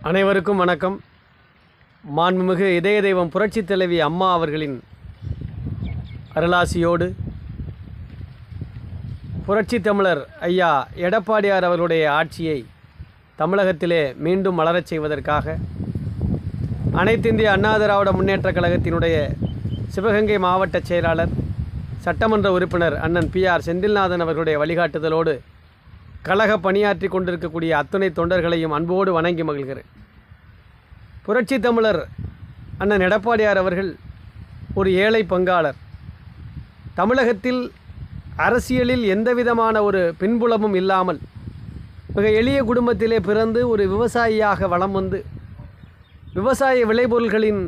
அனைவருக்கும் வணக்கம். மாண்புமிகு இதய தெய்வம் புரட்சித் தலைவி அம்மா அவர்களின் அருளாசியோடு புரட்சித் தமிழர் ஐயா எடப்பாடியார் அவர்களுடைய ஆட்சியை தமிழகத்திலே மீண்டும் மலரச் செய்வதற்காக அனைத்திந்திய அண்ணா திராவிட முன்னேற்றக் கழகத்தினுடைய சிவகங்கை மாவட்ட செயலாளர் சட்டமன்ற உறுப்பினர் அண்ணன் PR செந்தில்நாதன் அவர்களுடைய வழிகாட்டுதலோடு கழக பணியாற்றி கொண்டிருக்கக்கூடிய அத்துணை தொண்டர்களையும் அன்போடு வணங்கி மகிழ்கிறேன். புரட்சி தமிழர் அண்ணன் எடப்பாடியார் அவர்கள் ஒரு ஏழை பங்காளர். தமிழகத்தில் அரசியலில் எந்தவிதமான ஒரு பின்புலமும் இல்லாமல் மிக எளிய குடும்பத்திலே பிறந்து ஒரு விவசாயியாக வலம் வந்து விவசாய விளைபொருள்களின்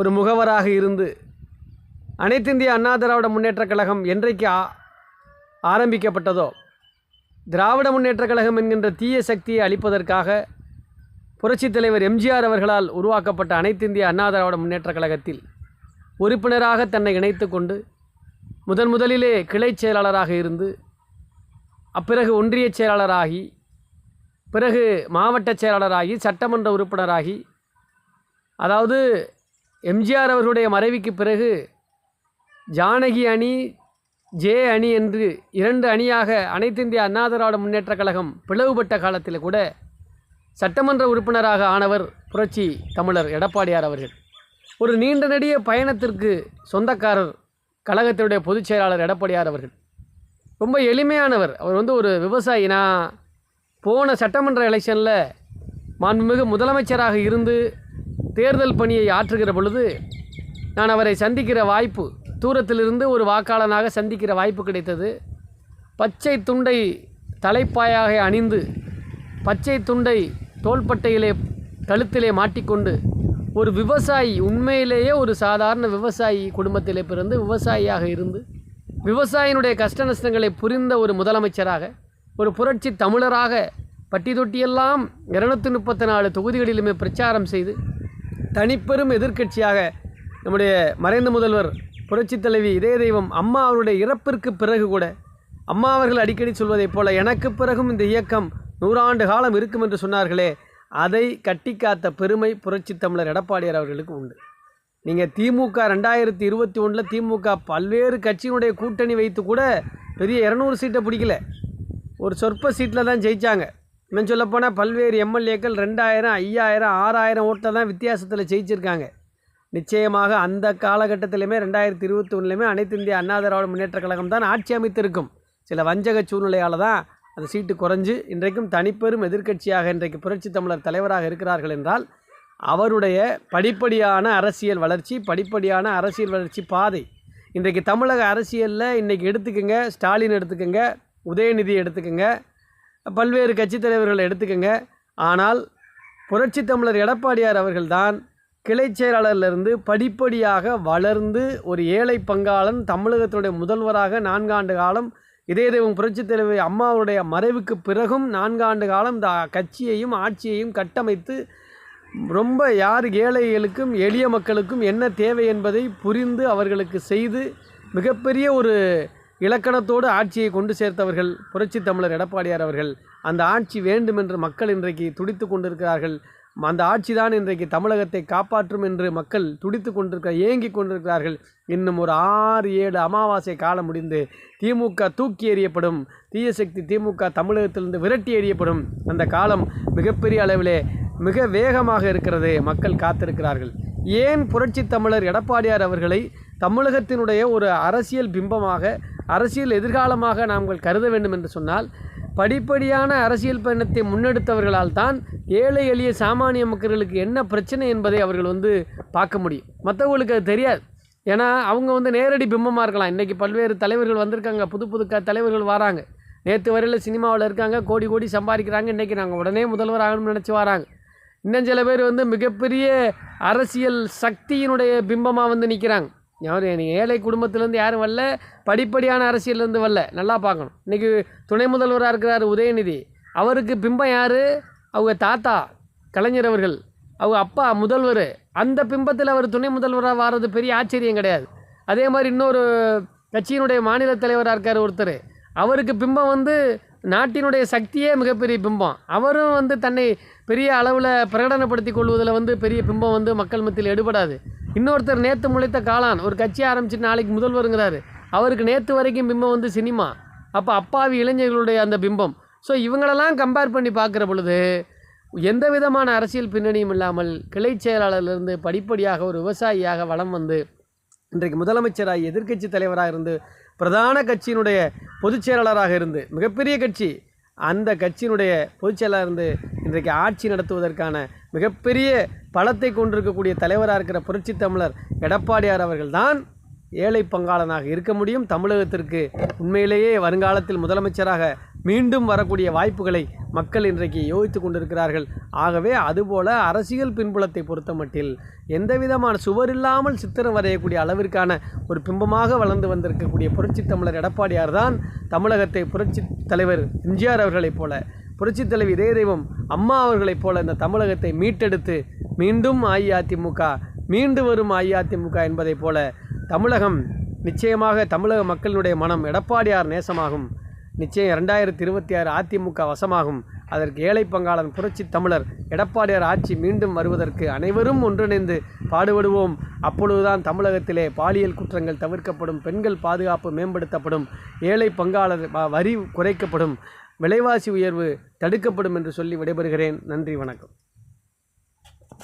ஒரு முகவராக இருந்து அனைத்திந்திய அண்ணா திராவிட முன்னேற்றக் கழகம் என்றைக்கு ஆரம்பிக்கப்பட்டதோ திராவிட முன்னேற்றக் கழகம் என்கின்ற தீய சக்தியை அளிப்பதற்காக புரட்சித் தலைவர் எம்ஜிஆர் அவர்களால் உருவாக்கப்பட்ட அனைத்திந்திய அண்ணா திராவிட முன்னேற்றக் கழகத்தில் உறுப்பினராக தன்னை இணைத்து கொண்டு முதலிலே கிளை செயலாளராக இருந்து அப்பிறகு ஒன்றிய செயலாளராகி பிறகு மாவட்ட செயலாளராகி சட்டமன்ற உறுப்பினராகி, அதாவது எம்ஜிஆர் அவர்களுடைய மறைவுக்கு பிறகு ஜானகி அணி ஜே அணி என்று இரண்டு அணியாக அனைத்திந்திய அண்ணா திராவிட முன்னேற்றக் கழகம் பிளவுபட்ட காலத்தில் கூட சட்டமன்ற உறுப்பினராக ஆனவர் புரட்சி தமிழர் எடப்பாடியார் அவர்கள். ஒரு நீண்ட நெடிய பயணத்திற்கு சொந்தக்காரர் கழகத்தினுடைய பொதுச் செயலாளர் எடப்பாடியார் அவர்கள். ரொம்ப எளிமையானவர். அவர் ஒரு விவசாயி. நான் போன சட்டமன்ற எலெக்ஷனில் மாண்புமிகு முதலமைச்சராக இருந்து தேர்தல் பணியை ஆற்றுகிற பொழுது நான் அவரை சந்திக்கிற வாய்ப்பு, தூரத்திலிருந்து ஒரு வாக்காளனாக சந்திக்கிற வாய்ப்பு கிடைத்தது. பச்சை துண்டை தலைப்பாயாக அணிந்து பச்சை துண்டை தோள்பட்டையிலே கழுத்திலே மாட்டிக்கொண்டு ஒரு விவசாயி, உண்மையிலேயே ஒரு சாதாரண விவசாயி குடும்பத்திலே பிறந்து விவசாயியாக இருந்து விவசாயினுடைய கஷ்ட நஷ்டங்களை புரிந்த ஒரு முதலமைச்சராக, ஒரு புரட்சி தமிழராக பட்டி தொட்டியெல்லாம் 234 தொகுதிகளிலுமே பிரச்சாரம் செய்து தனிப்பெரும் எதிர்க்கட்சியாக நம்முடைய மறைந்த முதல்வர் புரட்சி தலைவி இதய தெய்வம் அம்மா அவருடைய இறப்பிற்கு பிறகு கூட அம்மா அவர்கள் அடிக்கடி சொல்வதைப் போல எனக்கு பிறகும் இந்த இயக்கம் 100 ஆண்டு காலம் இருக்கும் என்று சொன்னார்களே, அதை கட்டி காத்த பெருமை புரட்சி தமிழர் எடப்பாடியார் அவர்களுக்கு உண்டு. நீங்கள் திமுக 2021 திமுக பல்வேறு கட்சியினுடைய கூட்டணி வைத்து கூட பெரிய 200 சீட்டை பிடிக்கல, ஒரு சொற்ப சீட்டில் தான் ஜெயித்தாங்க. இன்னும் சொல்லப்போனால் பல்வேறு எம்எல்ஏக்கள் 2000, 5000, 6000 ஓட்டில் தான் வித்தியாசத்தில் ஜெயிச்சிருக்காங்க. நிச்சயமாக அந்த காலகட்டத்திலுமே 2021 அனைத்து இந்திய அண்ணா திராவிட முன்னேற்றக் கழகம் தான் ஆட்சி அமைத்திருக்கும். சில வஞ்சக சூழ்நிலையால் தான் அந்த சீட்டு குறைஞ்சு இன்றைக்கும் தனிப்பெரும் எதிர்க்கட்சியாக இன்றைக்கு புரட்சி தமிழர் தலைவராக இருக்கிறார்கள் என்றால் அவருடைய படிப்படியான அரசியல் வளர்ச்சி, படிப்படியான அரசியல் வளர்ச்சி பாதை இன்றைக்கு தமிழக அரசியலில் இன்றைக்கி எடுத்துக்கோங்க. ஸ்டாலின் எடுத்துக்கோங்க, உதயநிதி எடுத்துக்கோங்க, பல்வேறு கட்சி தலைவர்கள் எடுத்துக்கோங்க. ஆனால் புரட்சி தமிழர் எடப்பாடியார் அவர்கள்தான் கிளை செயலாளரிலிருந்து படிப்படியாக வளர்ந்து ஒரு ஏழை பங்காளன், தமிழகத்துடைய முதல்வராக 4 ஆண்டு காலம் இதய தெய்வம் புரட்சி தலைவி அம்மாவுடைய மறைவுக்கு பிறகும் 4 ஆண்டு காலம் இந்த கட்சியையும் ஆட்சியையும் கட்டமைத்து ரொம்ப யார் ஏழைகளுக்கும் எளிய மக்களுக்கும் என்ன தேவை என்பதை புரிந்து அவர்களுக்கு செய்து மிகப்பெரிய ஒரு இலக்கணத்தோடு ஆட்சியை கொண்டு சேர்த்தவர்கள் புரட்சி தமிழர் எடப்பாடியார் அவர்கள். அந்த ஆட்சி வேண்டும் என்று மக்கள் இன்றைக்கு துடித்து கொண்டிருக்கிறார்கள். அந்த ஆட்சி தான் இன்றைக்கு தமிழகத்தை காப்பாற்றும் என்று மக்கள் துடித்து ஏங்கி கொண்டிருக்கிறார்கள். இன்னும் ஒரு 6-7 அமாவாசை காலம் முடிந்து திமுக தூக்கி எறியப்படும், தீய சக்தி திமுக தமிழகத்திலிருந்து விரட்டி எறியப்படும். அந்த காலம் மிகப்பெரிய அளவிலே மிக வேகமாக இருக்கிறது. மக்கள் காத்திருக்கிறார்கள். ஏன் புரட்சி தமிழர் எடப்பாடியார் அவர்களை தமிழகத்தினுடைய ஒரு அரசியல் பிம்பமாக, அரசியல் எதிர்காலமாக நாங்கள் கருத வேண்டும் என்று சொன்னால், படிப்படியான அரசியல் பயணத்தை முன்னெடுத்தவர்களால் தான் ஏழை எளிய சாமானிய மக்களுக்கு என்ன பிரச்சனை என்பதை அவர்கள் பார்க்க முடியும். மற்றவங்களுக்கு அது தெரியாது. ஏன்னா அவங்க நேரடி பிம்பமாக இருக்கலாம். இன்றைக்கி பல்வேறு தலைவர்கள் வந்திருக்காங்க, புது தலைவர்கள் வராங்க. நேற்று வரையில் சினிமாவில் இருக்காங்க, கோடி கோடி சம்பாதிக்கிறாங்க. இன்றைக்கி நாங்கள் உடனே முதல்வர் ஆகணும்னு நினச்சி வராங்க. இன்னும் சில பேர் மிகப்பெரிய அரசியல் சக்தியினுடைய பிம்பமாக நிற்கிறாங்க. ஏழை குடும்பத்திலேருந்து யாரும் வரல, படிப்படியான அரசியலேருந்து வரல. நல்லா பார்க்கணும். இன்றைக்கி துணை முதல்வராக இருக்கிறார் உதயநிதி. அவருக்கு பிம்பம் யார்? அவங்க தாத்தா கலைஞர் அவர்கள், அவங்க அப்பா முதல்வர். அந்த பிம்பத்தில் அவர் துணை முதல்வராக வர்றது பெரிய ஆச்சரியம் கிடையாது. அதே மாதிரி இன்னொரு கட்சியினுடைய மாநில தலைவராக இருக்கார் ஒருத்தர். அவருக்கு பிம்பம் நாட்டினுடைய சக்தியே மிகப்பெரிய பிம்பம். அவரும் வந்து தன்னை பெரிய அளவில் பிரகடனப்படுத்தி கொள்வதில் பெரிய பிம்பம் மக்கள் மத்தியில் எடுபடாது. இன்னொருத்தர் நேற்று முளைத்த காளான், ஒரு கட்சி ஆரம்பிச்சுட்டு நாளைக்கு முதல்வருங்கிறாரு. அவருக்கு நேற்று வரைக்கும் பிம்பம் சினிமா. அப்போ அப்பாவி இளைஞர்களுடைய அந்த பிம்பம். ஸோ இவங்களெல்லாம் கம்பேர் பண்ணி பார்க்குற பொழுது எந்த விதமான அரசியல் பின்னணியும் இல்லாமல் கிளை செயலாளர்லேருந்து படிப்படியாக ஒரு விவசாயியாக வலம் வந்து இன்றைக்கு முதலமைச்சராக எதிர்க்கட்சி தலைவராக இருந்து பிரதான கட்சியினுடைய பொதுச் செயலாளராக இருந்து மிகப்பெரிய கட்சி அந்த கட்சியினுடைய பொதுச் செயலாளர் இருந்து இன்றைக்கு ஆட்சி நடத்துவதற்கான மிகப்பெரிய பலத்தை கொண்டிருக்கக்கூடிய தலைவராக இருக்கிற புரட்சித் தமிழர் எடப்பாடியார் அவர்கள்தான் ஏழை பங்காளனாக இருக்க முடியும். தமிழகத்திற்கு உண்மையிலேயே வருங்காலத்தில் முதலமைச்சராக மீண்டும் வரக்கூடிய வாய்ப்புகளை மக்கள் இன்றைக்கு யோசித்து கொண்டிருக்கிறார்கள். ஆகவே அதுபோல அரசியல் பின்புலத்தை பொறுத்த மட்டில் எந்த விதமான சுவரில்லாமல் சித்திரம் வரையக்கூடிய அளவிற்கான ஒரு பிம்பமாக வளர்ந்து வந்திருக்கக்கூடிய புரட்சித் தமிழர் எடப்பாடியார் தான் தமிழகத்தை புரட்சித் தலைவர் எம்ஜிஆர் அவர்களைப் போல, புரட்சித் தலைவி இதய தெய்வம் அம்மா அவர்களைப் போல இந்த தமிழகத்தை மீட்டெடுத்து மீண்டும் அஇஅதிமுக மீண்டு வரும் அஇஅதிமுக என்பதைப் போல தமிழகம் நிச்சயமாக தமிழக மக்களுடைய மனம் எடப்பாடியார் நேசமாகும். நிச்சயம் 2026 அதிமுக வசமாகும். அதற்கு ஏழை பங்காளன் புரட்சி தமிழர் எடப்பாடியார் ஆட்சி மீண்டும் வருவதற்கு அனைவரும் ஒன்றிணைந்து பாடுபடுவோம். அப்பொழுதுதான் தமிழகத்திலே பாலியல் குற்றங்கள் தவிர்க்கப்படும், பெண்கள் பாதுகாப்பு மேம்படுத்தப்படும், ஏழை பங்காளர் வரி குறைக்கப்படும், விலைவாசி உயர்வு தடுக்கப்படும் என்று சொல்லி விடைபெறுகிறேன். நன்றி, வணக்கம்.